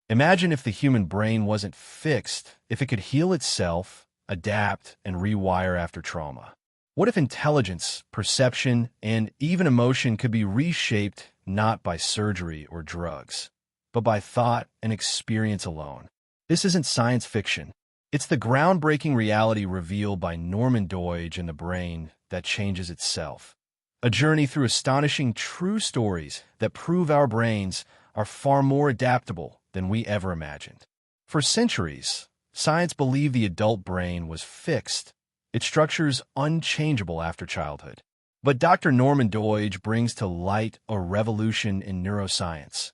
Imagine if the human brain wasn't fixed, if it could heal itself, adapt, and rewire after trauma. What if intelligence, perception, and even emotion could be reshaped not by surgery or drugs, but by thought and experience alone? This isn't science fiction. It's the groundbreaking reality revealed by Norman Doidge and the brain that changes itself. A journey through astonishing true stories that prove our brains are far more adaptable than we ever imagined. For centuries, science believed the adult brain was fixed, its structures unchangeable after childhood. But Dr. Norman Doidge brings to light a revolution in neuroscience.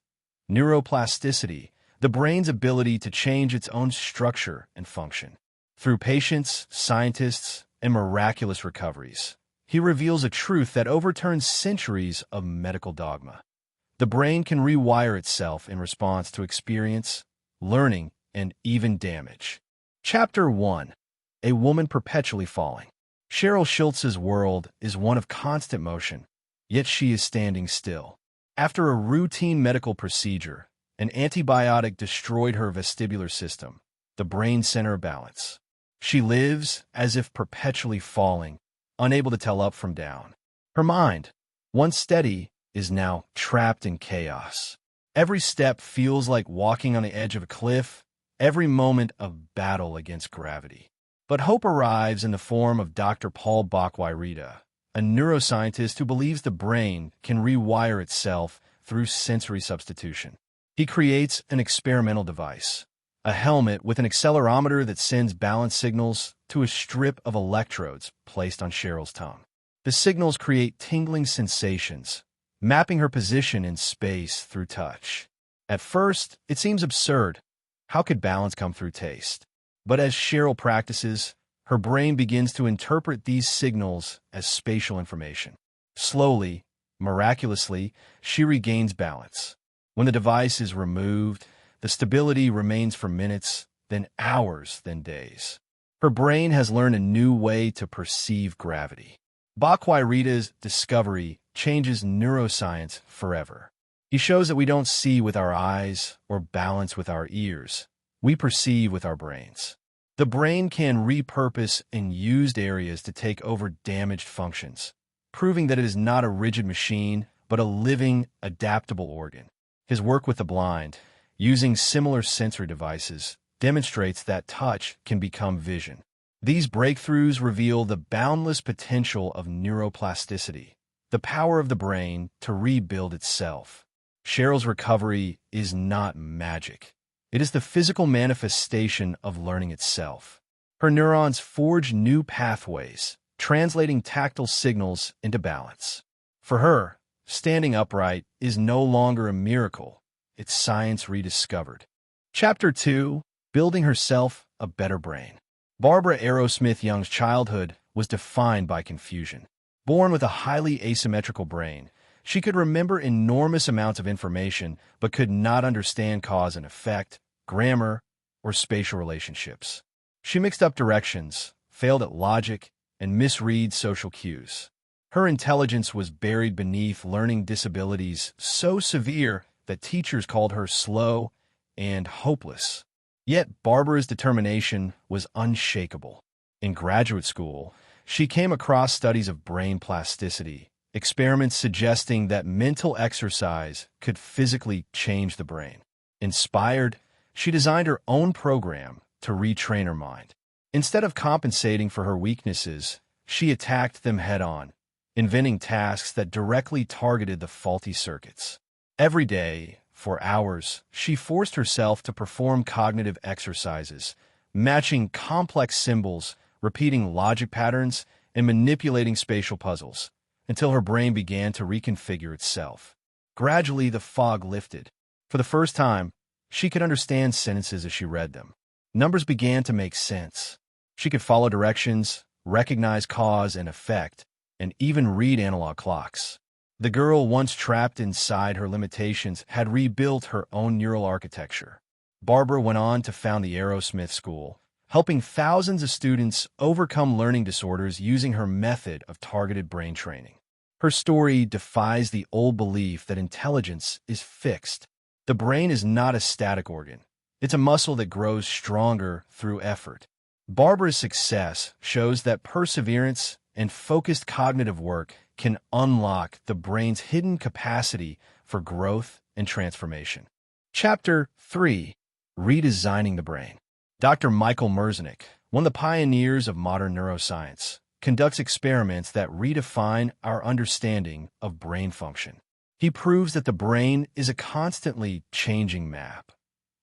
Neuroplasticity, the brain's ability to change its own structure and function. Through patients, scientists, and miraculous recoveries, he reveals a truth that overturns centuries of medical dogma. The brain can rewire itself in response to experience, learning, and even damage. Chapter 1. A Woman Perpetually Falling. Cheryl Schultz's world is one of constant motion, yet she is standing still. After a routine medical procedure, an antibiotic destroyed her vestibular system, the brain center of balance. She lives as if perpetually falling, unable to tell up from down. Her mind, once steady, is now trapped in chaos. Every step feels like walking on the edge of a cliff, every moment a battle against gravity. But hope arrives in the form of Dr. Paul Bach-Wyrita, a neuroscientist who believes the brain can rewire itself through sensory substitution. He creates an experimental device, a helmet with an accelerometer that sends balance signals to a strip of electrodes placed on Cheryl's tongue. The signals create tingling sensations, mapping her position in space through touch. At first, it seems absurd. How could balance come through taste? But as Cheryl practices, her brain begins to interpret these signals as spatial information. Slowly, miraculously, she regains balance. When the device is removed, the stability remains for minutes, then hours, then days. Her brain has learned a new way to perceive gravity. Bach-Wyrita's discovery changes neuroscience forever. He shows that we don't see with our eyes or balance with our ears. We perceive with our brains. The brain can repurpose unused areas to take over damaged functions, proving that it is not a rigid machine, but a living, adaptable organ. His work with the blind, using similar sensory devices, demonstrates that touch can become vision. These breakthroughs reveal the boundless potential of neuroplasticity, the power of the brain to rebuild itself. Cheryl's recovery is not magic. It is the physical manifestation of learning itself. Her neurons forge new pathways, translating tactile signals into balance. For her, standing upright is no longer a miracle. It's science rediscovered. Chapter 2. Building Herself a Better Brain. Barbara Aerosmith Young's childhood was defined by confusion. Born with a highly asymmetrical brain, she could remember enormous amounts of information but could not understand cause and effect, grammar, or spatial relationships. She mixed up directions, failed at logic, and misread social cues. Her intelligence was buried beneath learning disabilities so severe that teachers called her slow and hopeless. Yet Barbara's determination was unshakable. In graduate school, she came across studies of brain plasticity, experiments suggesting that mental exercise could physically change the brain. Inspired, she designed her own program to retrain her mind. Instead of compensating for her weaknesses, she attacked them head-on, inventing tasks that directly targeted the faulty circuits. Every day, for hours, she forced herself to perform cognitive exercises, matching complex symbols, repeating logic patterns, and manipulating spatial puzzles, until her brain began to reconfigure itself. Gradually, the fog lifted. For the first time, she could understand sentences as she read them. Numbers began to make sense. She could follow directions, recognize cause and effect, and even read analog clocks. The girl once trapped inside her limitations had rebuilt her own neural architecture. Barbara went on to found the Aerosmith School, helping thousands of students overcome learning disorders using her method of targeted brain training. Her story defies the old belief that intelligence is fixed. The brain is not a static organ. It's a muscle that grows stronger through effort. Barbara's success shows that perseverance and focused cognitive work can unlock the brain's hidden capacity for growth and transformation. Chapter 3. Redesigning the Brain. Dr. Michael Merzenich, one of the pioneers of modern neuroscience, conducts experiments that redefine our understanding of brain function. He proves that the brain is a constantly changing map,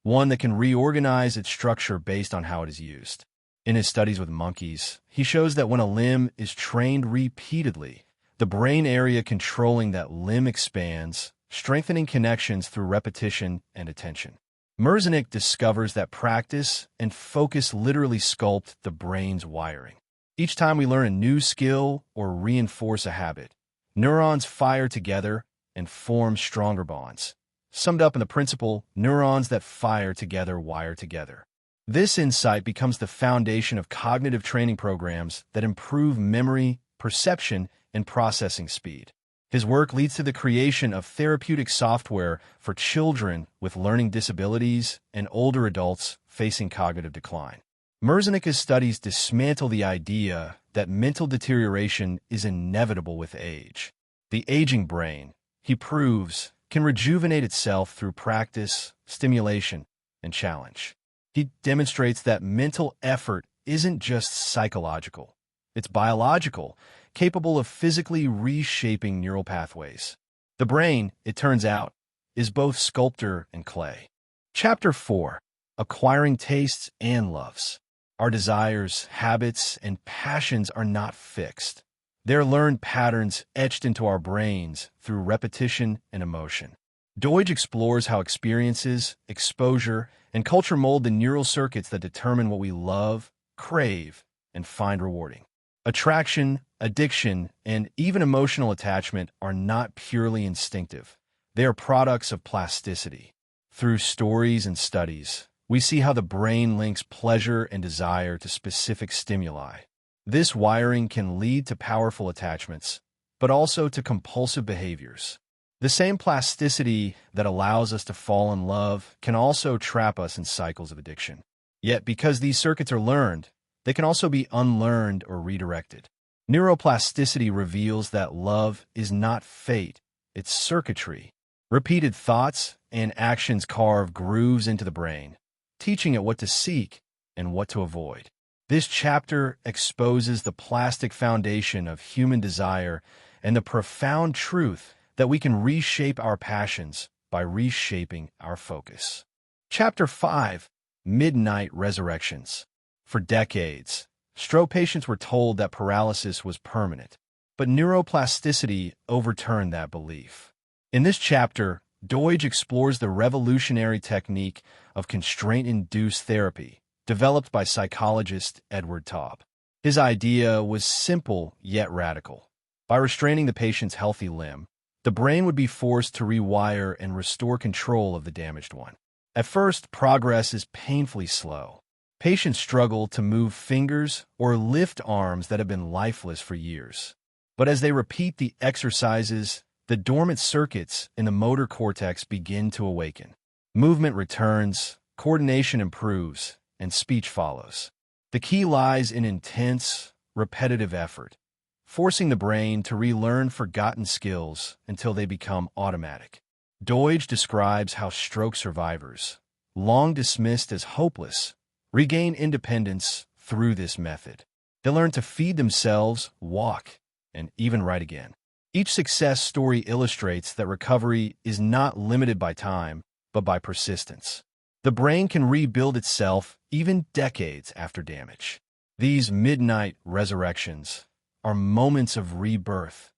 one that can reorganize its structure based on how it is used. In his studies with monkeys, he shows that when a limb is trained repeatedly, the brain area controlling that limb expands, strengthening connections through repetition and attention. Merzenich discovers that practice and focus literally sculpt the brain's wiring. Each time we learn a new skill or reinforce a habit, neurons fire together and form stronger bonds. Summed up in the principle, neurons that fire together wire together. This insight becomes the foundation of cognitive training programs that improve memory, perception, and processing speed. His work leads to the creation of therapeutic software for children with learning disabilities and older adults facing cognitive decline. Merzenich's studies dismantle the idea that mental deterioration is inevitable with age. The aging brain, he proves, can rejuvenate itself through practice, stimulation, and challenge. He demonstrates that mental effort isn't just psychological. It's biological, capable of physically reshaping neural pathways. The brain, it turns out, is both sculptor and clay. Chapter 4. Acquiring Tastes and Loves. Our desires, habits, and passions are not fixed. They're learned patterns etched into our brains through repetition and emotion. Doidge explores how experiences, exposure, and culture mold the neural circuits that determine what we love, crave, and find rewarding. Attraction, addiction, and even emotional attachment are not purely instinctive. They are products of plasticity. Through stories and studies, we see how the brain links pleasure and desire to specific stimuli. This wiring can lead to powerful attachments, but also to compulsive behaviors. The same plasticity that allows us to fall in love can also trap us in cycles of addiction. Yet, because these circuits are learned, they can also be unlearned or redirected. Neuroplasticity reveals that love is not fate, it's circuitry. Repeated thoughts and actions carve grooves into the brain, teaching it what to seek and what to avoid. This chapter exposes the plastic foundation of human desire and the profound truth that we can reshape our passions by reshaping our focus. Chapter 5. Midnight Resurrections. For decades, stroke patients were told that paralysis was permanent, but neuroplasticity overturned that belief. In this chapter, Doidge explores the revolutionary technique of constraint-induced therapy, developed by psychologist Edward Taub. His idea was simple yet radical. By restraining the patient's healthy limb, the brain would be forced to rewire and restore control of the damaged one. At first, progress is painfully slow. Patients struggle to move fingers or lift arms that have been lifeless for years. But as they repeat the exercises, the dormant circuits in the motor cortex begin to awaken. Movement returns, coordination improves, and speech follows. The key lies in intense, repetitive effort, forcing the brain to relearn forgotten skills until they become automatic. Doidge describes how stroke survivors, long dismissed as hopeless, regain independence through this method. They learn to feed themselves, walk, and even write again. Each success story illustrates that recovery is not limited by time, but by persistence. The brain can rebuild itself even decades after damage. These midnight resurrections are moments of rebirth,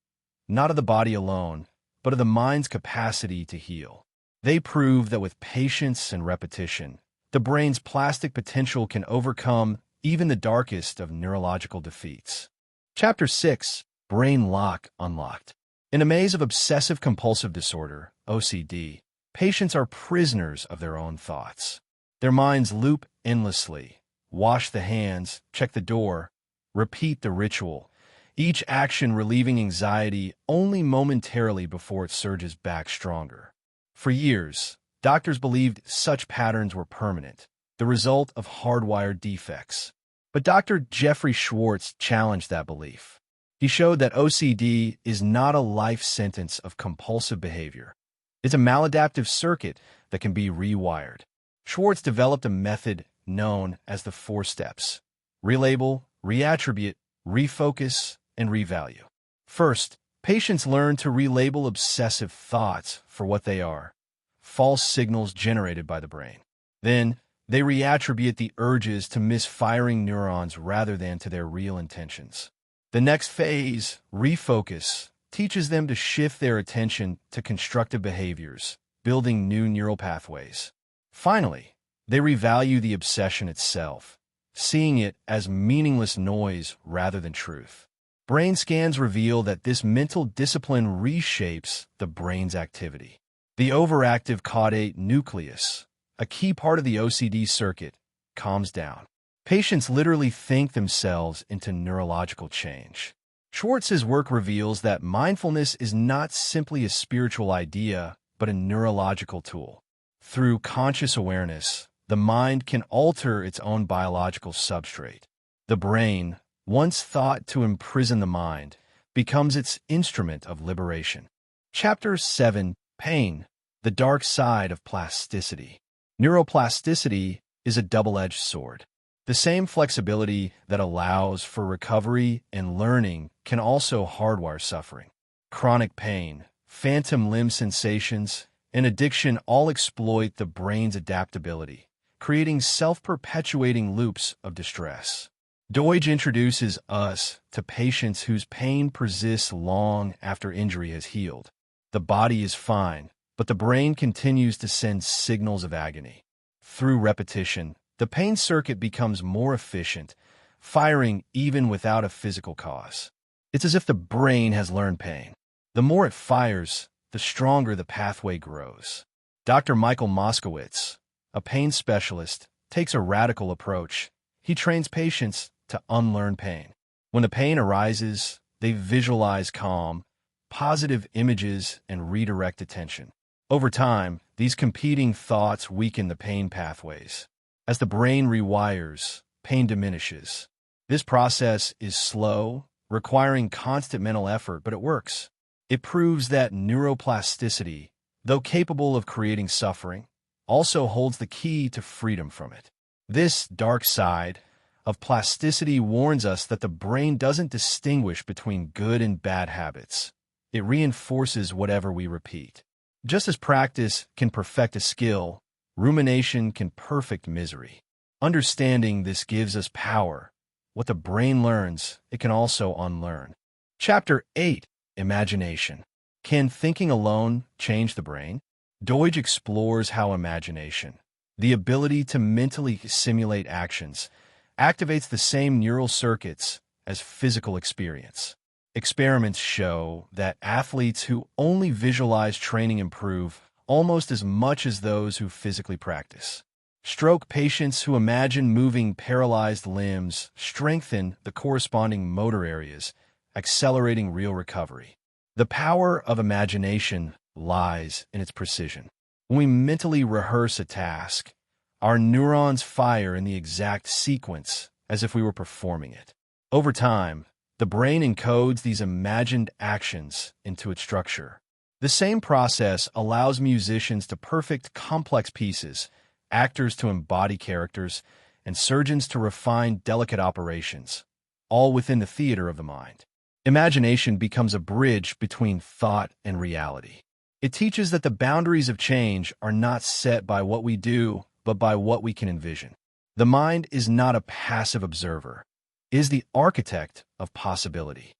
not of the body alone, but of the mind's capacity to heal. They prove that with patience and repetition, the brain's plastic potential can overcome even the darkest of neurological defeats. Chapter 6. Brain Lock Unlocked. In a maze of obsessive-compulsive disorder, OCD, patients are prisoners of their own thoughts. Their minds loop endlessly, wash the hands, check the door, repeat the ritual, each action relieving anxiety only momentarily before it surges back stronger. For years, Doctors believed such patterns were permanent, the result of hardwired defects. But Dr. Jeffrey Schwartz challenged that belief. He showed that OCD is not a life sentence of compulsive behavior. It's a maladaptive circuit that can be rewired. Schwartz developed a method known as the 4 steps: relabel, reattribute, refocus, and revalue. First, patients learn to relabel obsessive thoughts for what they are: false signals generated by the brain. Then, they reattribute the urges to misfiring neurons rather than to their real intentions. The next phase, refocus, teaches them to shift their attention to constructive behaviors, building new neural pathways. Finally, they revalue the obsession itself, seeing it as meaningless noise rather than truth. Brain scans reveal that this mental discipline reshapes the brain's activity. The overactive caudate nucleus, a key part of the OCD circuit, calms down. Patients literally think themselves into neurological change. Schwartz's work reveals that mindfulness is not simply a spiritual idea, but a neurological tool. Through conscious awareness, the mind can alter its own biological substrate. The brain, once thought to imprison the mind, becomes its instrument of liberation. Chapter 7: Pain, the Dark Side of Plasticity. Neuroplasticity is a double-edged sword. The same flexibility that allows for recovery and learning can also hardwire suffering. Chronic pain, phantom limb sensations, and addiction all exploit the brain's adaptability, creating self-perpetuating loops of distress. Doidge introduces us to patients whose pain persists long after injury has healed. The body is fine, but the brain continues to send signals of agony. Through repetition, the pain circuit becomes more efficient, firing even without a physical cause. It's as if the brain has learned pain. The more it fires, the stronger the pathway grows. Dr. Michael Moskowitz, a pain specialist, takes a radical approach. He trains patients to unlearn pain. When the pain arises, they visualize calm, positive images, and redirect attention. Over time, these competing thoughts weaken the pain pathways. As the brain rewires, pain diminishes. This process is slow, requiring constant mental effort, but it works. It proves that neuroplasticity, though capable of creating suffering, also holds the key to freedom from it. This dark side of plasticity warns us that the brain doesn't distinguish between good and bad habits. It reinforces whatever we repeat. Just as practice can perfect a skill, rumination can perfect misery. Understanding this gives us power. What the brain learns, it can also unlearn. Chapter 8: Imagination. Can thinking alone change the brain? Doidge explores how imagination, the ability to mentally simulate actions, activates the same neural circuits as physical experience. Experiments show that athletes who only visualize training improve almost as much as those who physically practice. Stroke patients who imagine moving paralyzed limbs strengthen the corresponding motor areas, accelerating real recovery. The power of imagination lies in its precision. When we mentally rehearse a task, our neurons fire in the exact sequence as if we were performing it. Over time, the brain encodes these imagined actions into its structure. The same process allows musicians to perfect complex pieces, actors to embody characters, and surgeons to refine delicate operations, all within the theater of the mind. Imagination becomes a bridge between thought and reality. It teaches that the boundaries of change are not set by what we do, but by what we can envision. The mind is not a passive observer. It is the architect of possibility.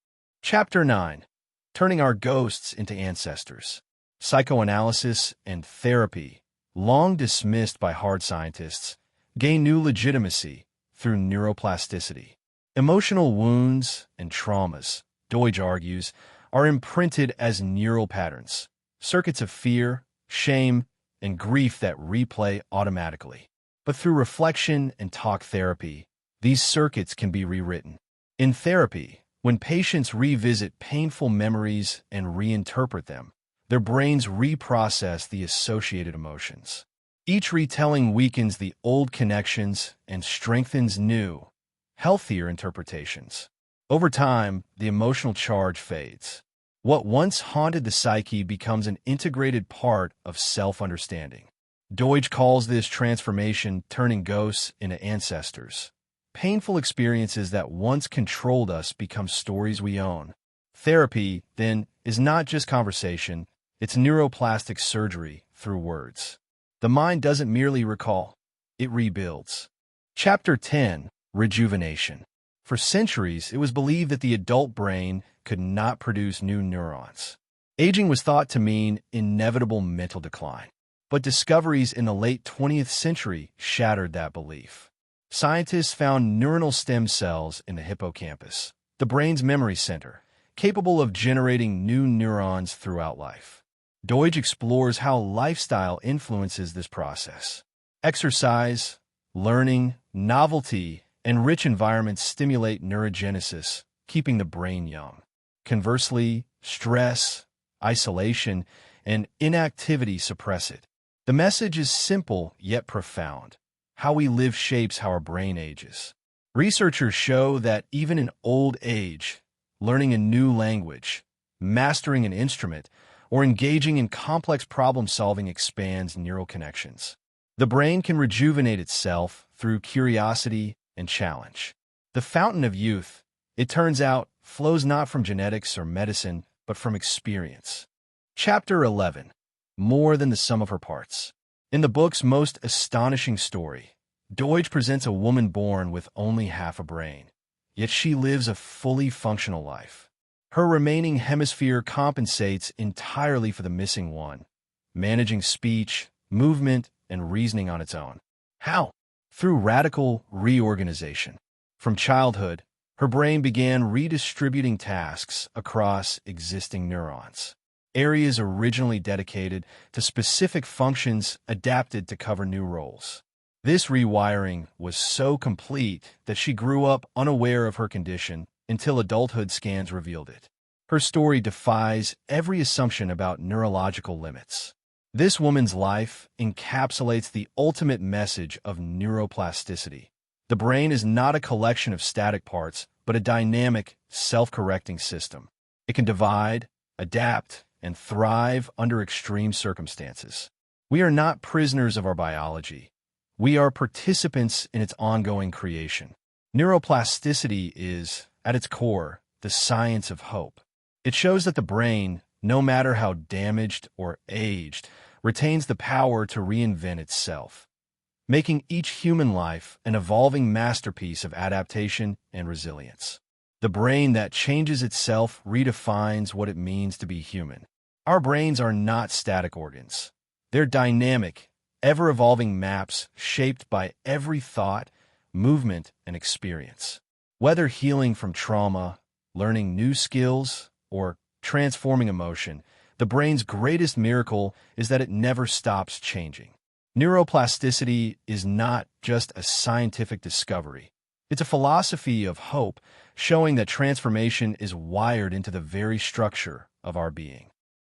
Chapter 9: Turning Our Ghosts into Ancestors. Psychoanalysis and therapy, long dismissed by hard scientists, gain new legitimacy through neuroplasticity. Emotional wounds and traumas, Doidge argues, are imprinted as neural patterns, circuits of fear, shame, and grief that replay automatically. But through reflection and talk therapy, these circuits can be rewritten. In therapy, when patients revisit painful memories and reinterpret them, their brains reprocess the associated emotions. Each retelling weakens the old connections and strengthens new, healthier interpretations. Over time, the emotional charge fades. What once haunted the psyche becomes an integrated part of self-understanding. Doidge calls this transformation turning ghosts into ancestors. Painful experiences that once controlled us become stories we own. Therapy, then, is not just conversation, it's neuroplastic surgery through words. The mind doesn't merely recall, it rebuilds. Chapter 10, Rejuvenation. For centuries, it was believed that the adult brain could not produce new neurons. Aging was thought to mean inevitable mental decline. But discoveries in the late 20th century shattered that belief. Scientists found neuronal stem cells in the hippocampus, the brain's memory center, capable of generating new neurons throughout life. Doidge explores how lifestyle influences this process. Exercise, learning, novelty, and rich environments stimulate neurogenesis, keeping the brain young. Conversely, stress, isolation, and inactivity suppress it. The message is simple yet profound. How we live shapes how our brain ages. Researchers show that even in old age, learning a new language, mastering an instrument, or engaging in complex problem-solving expands neural connections. The brain can rejuvenate itself through curiosity and challenge. The fountain of youth, it turns out, flows not from genetics or medicine, but from experience. Chapter 11. More than the sum of her parts. In the book's most astonishing story, Doidge presents a woman born with only half a brain, yet she lives a fully functional life. Her remaining hemisphere compensates entirely for the missing one, managing speech, movement, and reasoning on its own. How? Through radical reorganization. From childhood, her brain began redistributing tasks across existing neurons. Areas originally dedicated to specific functions adapted to cover new roles. This rewiring was so complete that she grew up unaware of her condition until adulthood scans revealed it. Her story defies every assumption about neurological limits. This woman's life encapsulates the ultimate message of neuroplasticity. The brain is not a collection of static parts, but a dynamic, self-correcting system. It can divide, adapt, and thrive under extreme circumstances. We are not prisoners of our biology. We are participants in its ongoing creation. Neuroplasticity is, at its core, the science of hope. It shows that the brain, no matter how damaged or aged, retains the power to reinvent itself, making each human life an evolving masterpiece of adaptation and resilience. The brain that changes itself redefines what it means to be human. Our brains are not static organs. They're dynamic, ever-evolving maps shaped by every thought, movement, and experience. Whether healing from trauma, learning new skills, or transforming emotion, the brain's greatest miracle is that it never stops changing. Neuroplasticity is not just a scientific discovery. It's a philosophy of hope, showing that transformation is wired into the very structure of our being.